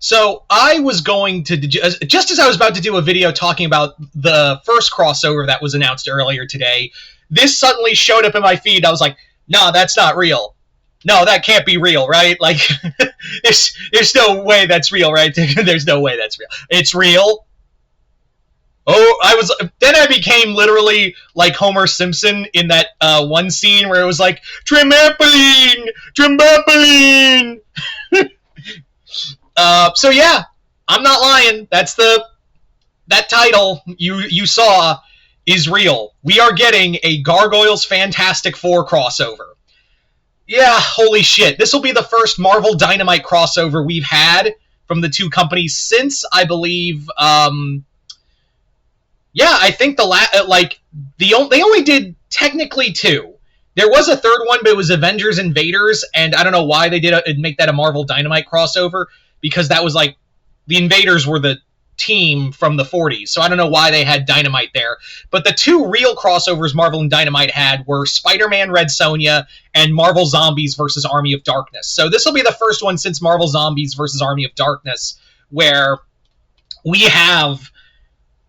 So I was going to, just as I was about to do a video talking about the first crossover that was announced earlier today, this suddenly showed up in my feed. I was like, no, that's not real. No, that can't be real, right? Like, there's no way that's real, right? There's no way that's real. It's real. Oh, then I became literally like Homer Simpson in that one scene where it was like, Trimpoline! Trimpoline! So yeah, I'm not lying. That title you saw is real. We are getting a Gargoyles Fantastic Four crossover. Yeah, holy shit. This will be the first Marvel Dynamite crossover we've had from the two companies since, I believe, I think they only did technically two. There was a third one, but it was Avengers Invaders, and I don't know why they did make that a Marvel Dynamite crossover, because that was like, the Invaders were the team from the 40s, so I don't know why they had Dynamite there. But the two real crossovers Marvel and Dynamite had were Spider-Man Red Sonja and Marvel Zombies vs. Army of Darkness. So this will be the first one since Marvel Zombies vs. Army of Darkness where we have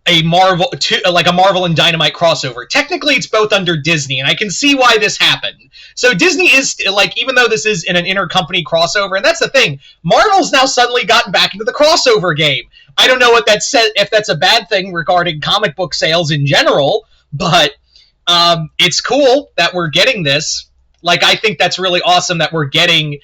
a Marvel and Dynamite crossover. Technically, it's both under Disney, and I can see why this happened. So Disney is, like, even though this is in an intercompany crossover, and that's the thing, Marvel's now suddenly gotten back into the crossover game. I don't know what that said, if that's a bad thing regarding comic book sales in general, but it's cool that we're getting this. Like, I think that's really awesome that we're getting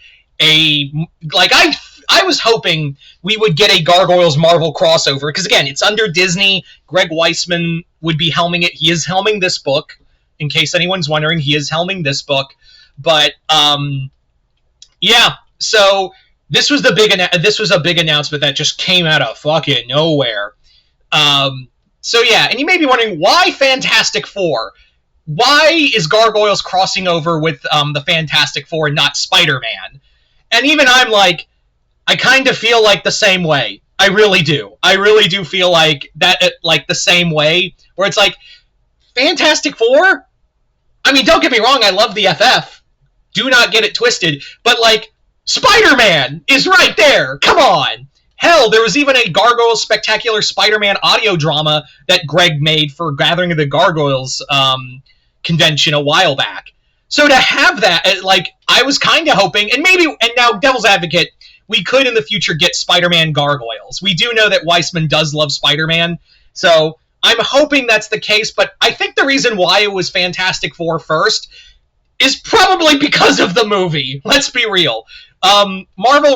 I was hoping we would get a Gargoyles Marvel crossover, because again, it's under Disney. Greg Weisman would be helming it. He is helming this book, in case anyone's wondering. He is helming this book. But yeah, so this was a big announcement that just came out of fucking nowhere. So yeah, and you may be wondering, why Fantastic Four? Why is Gargoyles crossing over with the Fantastic Four and not Spider-Man? And even I'm like, I kind of feel like the same way. I really do. I really do feel like that, like the same way, where it's like, Fantastic Four? I mean, don't get me wrong, I love the FF. Do not get it twisted. But, like, Spider-Man is right there. Come on. Hell, there was even a Gargoyles Spectacular Spider-Man audio drama that Greg made for Gathering of the Gargoyles convention a while back. So to have that, like, I was kind of hoping, and now, Devil's Advocate, we could in the future get Spider-Man Gargoyles. We do know that Weisman does love Spider-Man, so I'm hoping that's the case, but I think the reason why it was Fantastic Four first is probably because of the movie. Let's be real. Marvel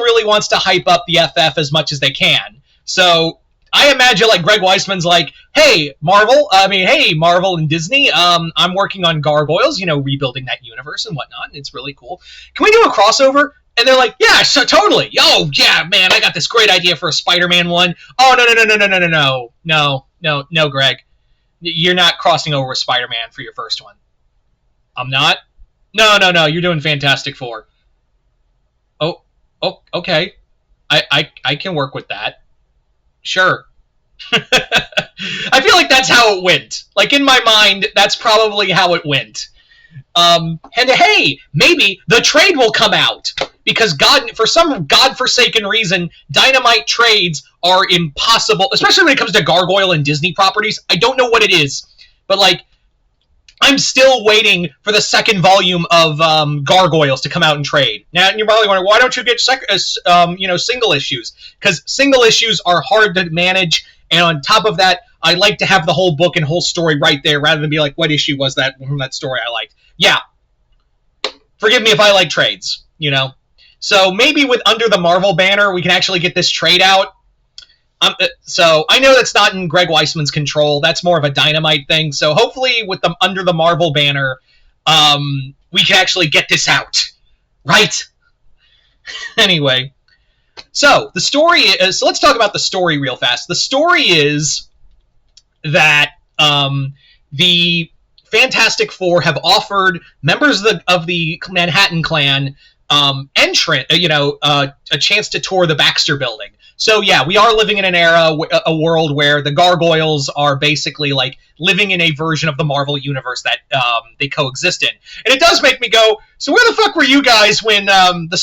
really wants to hype up the FF as much as they can, so I imagine, like, Greg Weisman's like, hey, Marvel and Disney, I'm working on Gargoyles, rebuilding that universe and whatnot, and it's really cool. Can we do a crossover? And they're like, yeah, so totally. Oh, yeah, man, I got this great idea for a Spider-Man one. Oh, no, Greg. You're not crossing over with Spider-Man for your first one. I'm not? No, you're doing Fantastic Four. Oh, okay. I can work with that. Sure. I feel like that's how it went. Like, in my mind, that's probably how it went. And hey, maybe the trade will come out. Because for some godforsaken reason, Dynamite trades are impossible, especially when it comes to Gargoyle and Disney properties. I don't know what it is, but, like, I'm still waiting for the second volume of Gargoyles to come out and trade. Now, you're probably wondering, why don't you get single issues? Because single issues are hard to manage, and on top of that, I like to have the whole book and whole story right there, rather than be like, what issue was that from that story I liked? Yeah. Forgive me if I like trades, So maybe with under the Marvel banner, we can actually get this trade out. So I know that's not in Greg Weisman's control. That's more of a Dynamite thing. So hopefully with them under the Marvel banner, we can actually get this out. Right? Anyway. So the story is... So let's talk about the story real fast. The story is that the Fantastic Four have offered members of the Manhattan Clan a chance to tour the Baxter Building. So yeah, we are living in an era, a world where the Gargoyles are basically like living in a version of the Marvel universe that they coexist in. And it does make me go, so where the fuck were you guys when the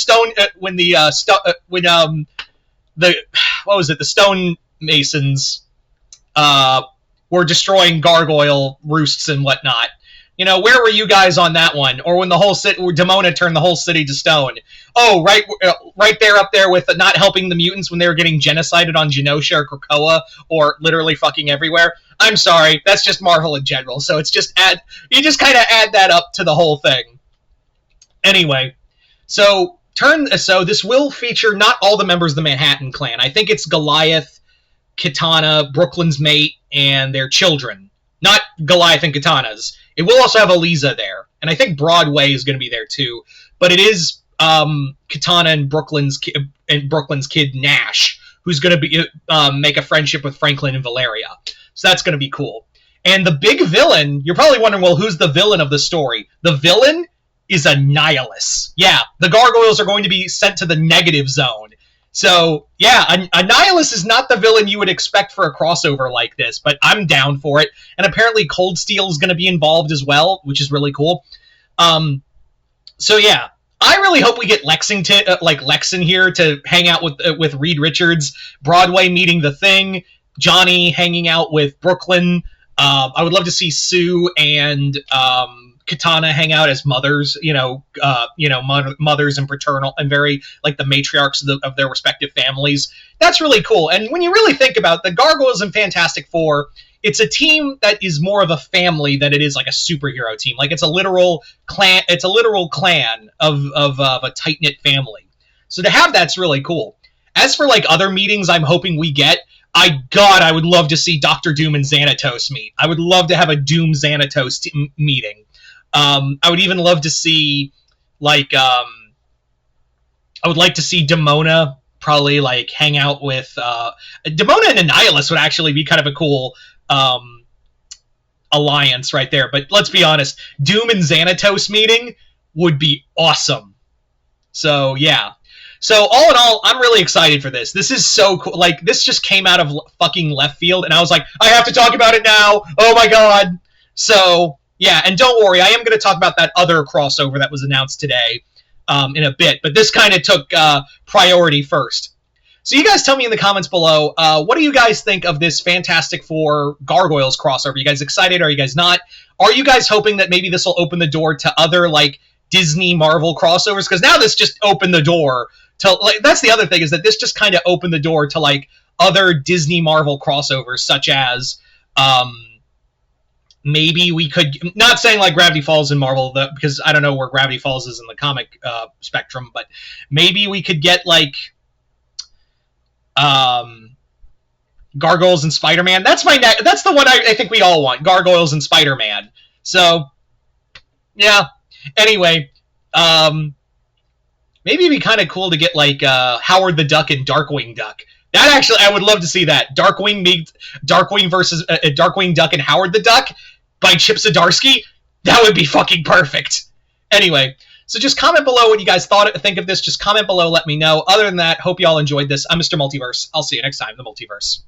what was it? The stonemasons were destroying gargoyle roosts and whatnot. You know, where were you guys on that one? Or when the whole city, Demona turned the whole city to stone? Oh, right there, up there with not helping the mutants when they were getting genocided on Genosha or Krakoa, or literally fucking everywhere. I'm sorry, that's just Marvel in general. So it's just you just kind of add that up to the whole thing. Anyway, so this will feature not all the members of the Manhattan Clan. I think it's Goliath, Katana, Brooklyn's mate, and their children. Not Goliath and Katana's. It will also have Eliza there, and I think Broadway is going to be there too. But it is Katana and Brooklyn's kid Nash, who's going to be make a friendship with Franklin and Valeria. So that's going to be cool. And the big villain, you're probably wondering, well, who's the villain of the story? The villain is Annihilus. Yeah, the Gargoyles are going to be sent to the negative zone. So, yeah, Annihilus is not the villain you would expect for a crossover like this, but I'm down for it. And apparently Cold Steel is going to be involved as well, which is really cool. So, yeah, I really hope we get Lex in here to hang out with Reed Richards, Broadway meeting the Thing, Johnny hanging out with Brooklyn. I would love to see Sue and Katana hang out as mothers, mothers and paternal and very like the matriarchs of their respective families. That's really cool. And when you really think about the Gargoyles and Fantastic Four, it's a team that is more of a family than it is like a superhero team. Like it's a literal clan. It's a literal clan of a tight knit family. So to have that's really cool. As for like other meetings, I'm hoping we get. I would love to see Doctor Doom and Xanatos meet. I would love to have a Doom Xanatos meeting. I would even love to see, I would like to see Demona probably, hang out with, Demona and Annihilus would actually be kind of a cool, alliance right there. But let's be honest, Doom and Xanatos meeting would be awesome. So, yeah. So, all in all, I'm really excited for this. This is so cool. This just came out of fucking left field, and I was like, I have to talk about it now! Oh my god! So... yeah, and don't worry, I am going to talk about that other crossover that was announced today in a bit, but this kind of took priority first. So you guys tell me in the comments below, what do you guys think of this Fantastic Four Gargoyles crossover? Are you guys excited? Are you guys not? Are you guys hoping that maybe this will open the door to other, Disney Marvel crossovers? Because now this just opened the door to, that's the other thing, is that this just kind of opened the door to, other Disney Marvel crossovers, such as, maybe we could, not saying Gravity Falls in Marvel, because I don't know where Gravity Falls is in the comic spectrum, but maybe we could get Gargoyles and Spider-Man. That's the one I think we all want, Gargoyles and Spider-Man. So, yeah. Anyway, maybe it'd be kind of cool to get Howard the Duck and Darkwing Duck. That actually, I would love to see that. Darkwing versus Darkwing Duck and Howard the Duck by Chip Zdarsky. That would be fucking perfect. Anyway, so just comment below what you guys think of this. Just comment below, let me know. Other than that, hope you all enjoyed this. I'm Mr. Multiverse. I'll see you next time, the Multiverse.